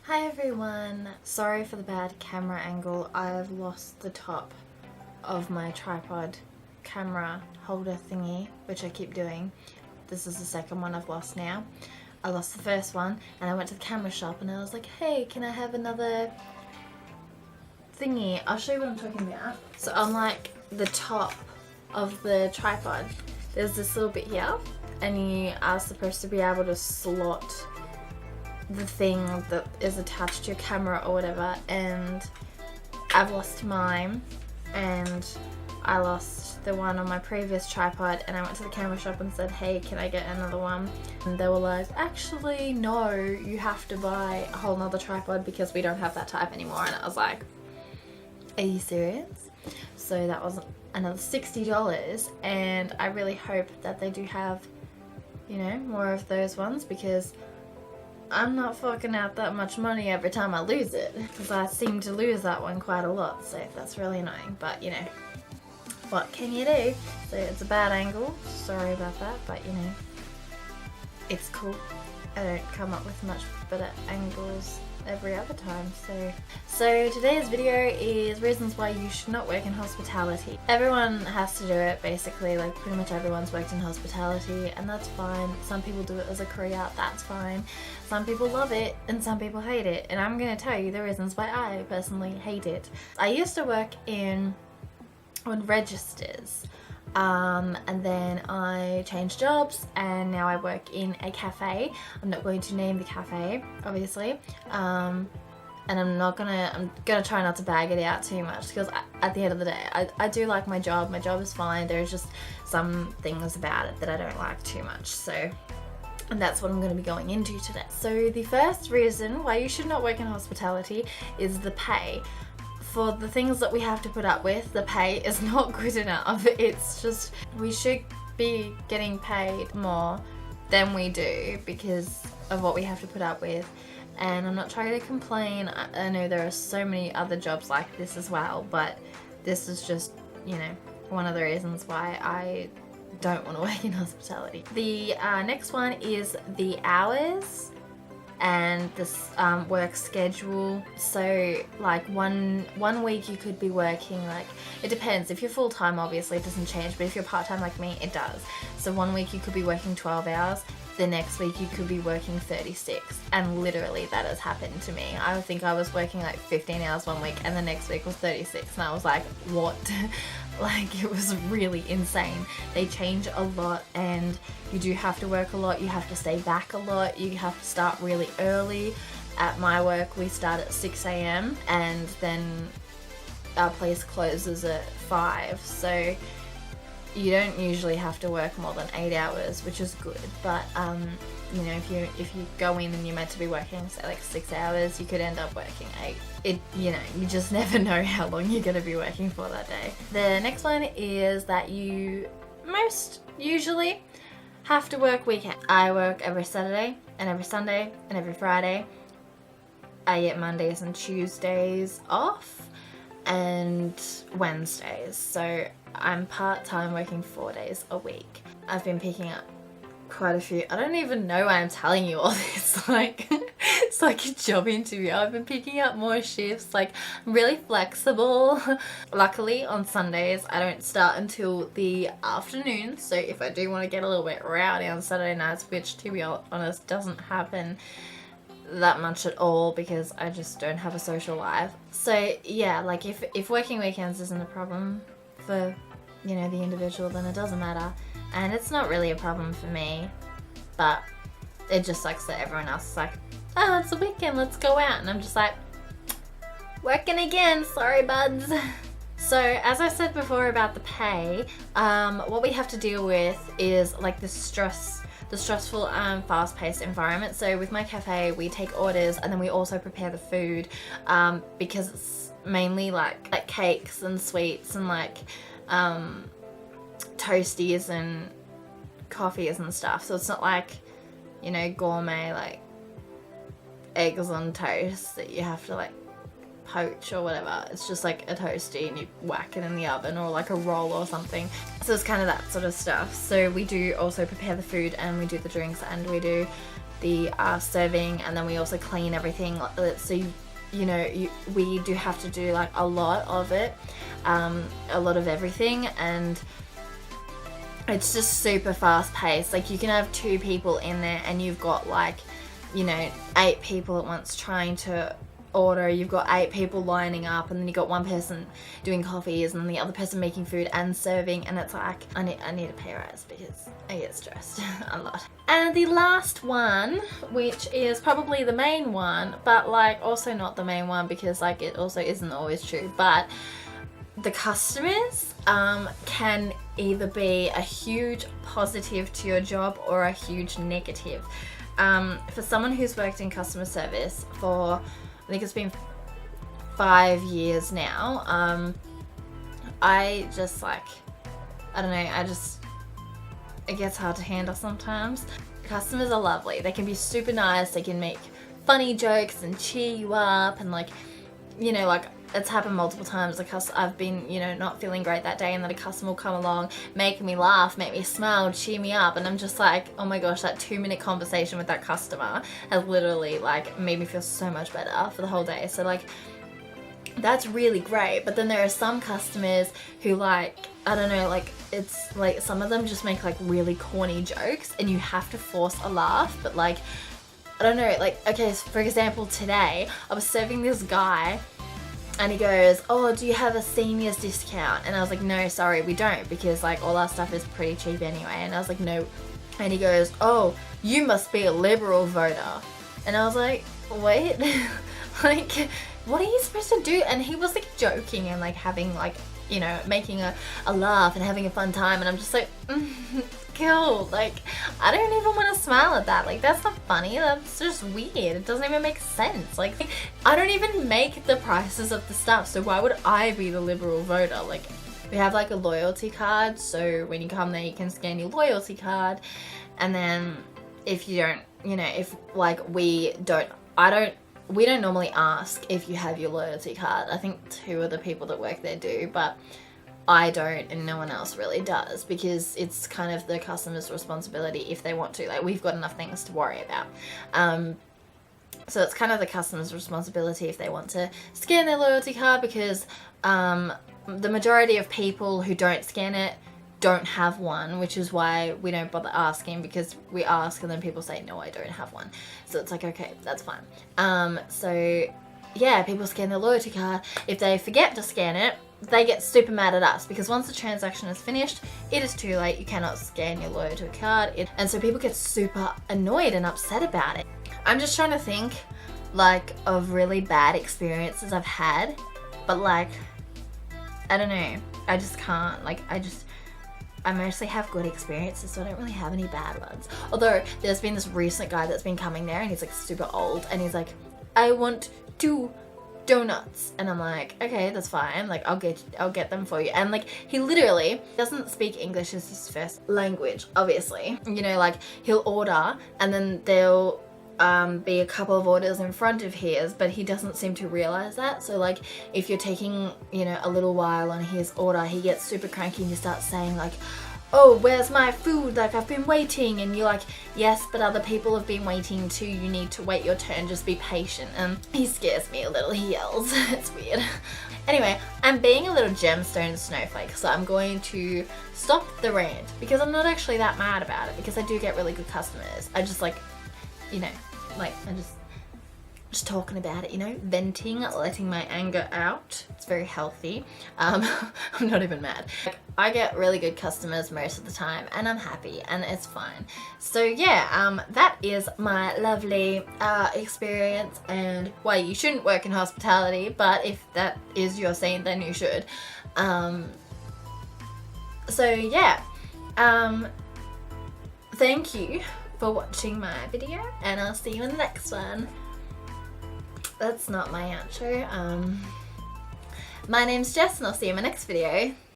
Hi everyone! Sorry for the bad camera angle. I've lost the top of my tripod camera holder thingy, which I keep doing. This is the second one I've lost now. I lost the first one and I went to the camera shop and I was like, hey, can I have another thingy? I'll show you what I'm talking about. So on like the top of the tripod, there's this little bit here and you are supposed to be able to slot the thing that is attached to your camera or whatever, and I've lost mine and I lost the one on my previous tripod, and I went to the camera shop and said, hey, can I get another one? And they were like, actually no, you have to buy a whole nother tripod because we don't have that type anymore. And I was like, are you serious? So that was another $60, and I really hope that they do have, you know, more of those ones, because I'm not forking out that much money every time I lose it, because I seem to lose that one quite a lot, so that's really annoying. But you know, what can you do? So it's a bad angle, sorry about that, but you know, it's cool. I don't come up with much better angles every other time. So today's video is reasons why you should not work in hospitality. Everyone has to do it basically, like pretty much everyone's worked in hospitality, and that's fine. Some people do it as a career, that's fine. Some people love it and some people hate it, and I'm going to tell you the reasons why I personally hate it. I used to work on registers, and then I changed jobs and now I work in a cafe. I'm not going to name the cafe, obviously, and I'm gonna try not to bag it out too much, because at the end of the day, I do like my job. My job is fine. There's just some things about it that I don't like too much, so, and that's what I'm going to be going into today. So the first reason why you should not work in hospitality is the pay. For the things that we have to put up with, the pay is not good enough. It's just, we should be getting paid more than we do because of what we have to put up with. And I'm not trying to complain. I know there are so many other jobs like this as well, but this is just, you know, one of the reasons why I don't want to work in hospitality. The next one is the hours and this work schedule. So like one week you could be working, like, it depends. If you're full-time, obviously it doesn't change, but if you're part-time like me, it does. So one week you could be working 12 hours, the next week you could be working 36, and literally that has happened to me. I think I was working like 15 hours one week and the next week was 36, and I was like, what? Like, it was really insane. They change a lot and you do have to work a lot, you have to stay back a lot, you have to start really early. At my work we start at 6 a.m. and then our place closes at 5, so you don't usually have to work more than 8 hours, which is good. But you know, if you go in and you're meant to be working, say like 6 hours, you could end up working 8. You know, you just never know how long you're going to be working for that day. The next one is that you most usually have to work weekend. I work every Saturday and every Sunday and every Friday. I get Mondays and Tuesdays off and Wednesdays. So I'm part-time, working 4 days a week. I've been picking up quite a few. I don't even know why I'm telling you all this. Like, it's like a job interview. I've been picking up more shifts. Like, I'm really flexible. Luckily on Sundays I don't start until the afternoon, so if I do want to get a little bit rowdy on Saturday nights, which to be honest doesn't happen that much at all because I just don't have a social life. So yeah, like if working weekends isn't a problem for, you know, the individual, then it doesn't matter. And it's not really a problem for me, but it just sucks that everyone else is like, oh, it's a weekend, let's go out. And I'm just like, working again, sorry buds. So as I said before about the pay, what we have to deal with is like the stressful fast-paced environment. So with my cafe we take orders and then we also prepare the food, because it's mainly like cakes and sweets and like toasties and coffees and stuff. So it's not like, you know, gourmet like eggs on toast that you have to like poach or whatever. It's just like a toasty and you whack it in the oven, or like a roll or something. So it's kind of that sort of stuff. So we do also prepare the food and we do the drinks and we do the serving, and then we also clean everything. So we do have to do like a lot of it, a lot of everything, and it's just super fast paced. Like you can have 2 people in there and you've got like 8 people at once trying to order. You've got 8 people lining up, and then you've got 1 person doing coffees, and then the other person making food and serving, and it's like I need a pay rise because I get stressed a lot. And the last one, which is probably the main one, but like also not the main one because like it also isn't always true, but the customers can either be a huge positive to your job or a huge negative. For someone who's worked in customer service for, I think it's been 5 years now, I just like, I don't know, it gets hard to handle sometimes. Customers are lovely. They can be super nice. They can make funny jokes and cheer you up, and like, like it's happened multiple times. Like I've been, not feeling great that day, and then a customer will come along, make me laugh, make me smile, cheer me up, and I'm just like, oh my gosh, that 2-minute conversation with that customer has literally like made me feel so much better for the whole day. So like, that's really great. But then there are some customers who like, I don't know, like it's like some of them just make like really corny jokes and you have to force a laugh. But like, I don't know, like, okay, so for example, today I was serving this guy and he goes, oh, do you have a seniors discount? And I was like, no, sorry, we don't, because like all our stuff is pretty cheap anyway. And I was like, no. And he goes, oh, you must be a Liberal voter. And I was like, wait, like, what are you supposed to do? And he was like joking and like having like, making a laugh and having a fun time. And I'm just like, cool. Like, I don't even want to smile at that. Like, that's not funny. That's just weird. It doesn't even make sense. Like, I don't even make the prices of the stuff. So why would I be the Liberal voter? Like, we have like a loyalty card. So when you come there, you can scan your loyalty card. And then if you don't, if like we don't normally ask if you have your loyalty card. I think 2 of the people that work there do, but I don't, and no one else really does, because it's kind of the customer's responsibility if they want to. Like, we've got enough things to worry about. So it's kind of the customer's responsibility if they want to scan their loyalty card, because the majority of people who don't scan it don't have one, which is why we don't bother asking, because we ask and then people say, no, I don't have one. So it's like, okay, that's fine. So yeah, people scan their loyalty card. If they forget to scan it, they get super mad at us, because once the transaction is finished, it is too late. You cannot scan your loyalty card. And so people get super annoyed and upset about it. I'm just trying to think like of really bad experiences I've had, but like, I don't know. I just can't, like, I mostly have good experiences, so I don't really have any bad ones. Although there's been this recent guy that's been coming there, and he's like super old, and he's like, I want 2 donuts. And I'm like, okay, that's fine. Like, I'll get them for you. And like, he literally doesn't speak English as his first language, obviously. Like, he'll order, and then there'll be a couple of orders in front of his, but he doesn't seem to realize that. So like, if you're taking, a little while on his order, he gets super cranky and you start saying like, oh, where's my food? Like, I've been waiting. And you're like, yes, but other people have been waiting too. You need to wait your turn. Just be patient. And he scares me a little. He yells. It's weird. Anyway, I'm being a little gemstone snowflake, so I'm going to stop the rant, because I'm not actually that mad about it, because I do get really good customers. I just like, I'm just talking about it, venting, letting my anger out. It's very healthy. I'm not even mad. Like, I get really good customers most of the time, and I'm happy, and it's fine. So yeah, that is my lovely experience, and why you shouldn't work in hospitality, but if that is your scene, then you should. So yeah, thank you for watching my video, and I'll see you in the next one. That's not my outro. My name's Jess, and I'll see you in my next video.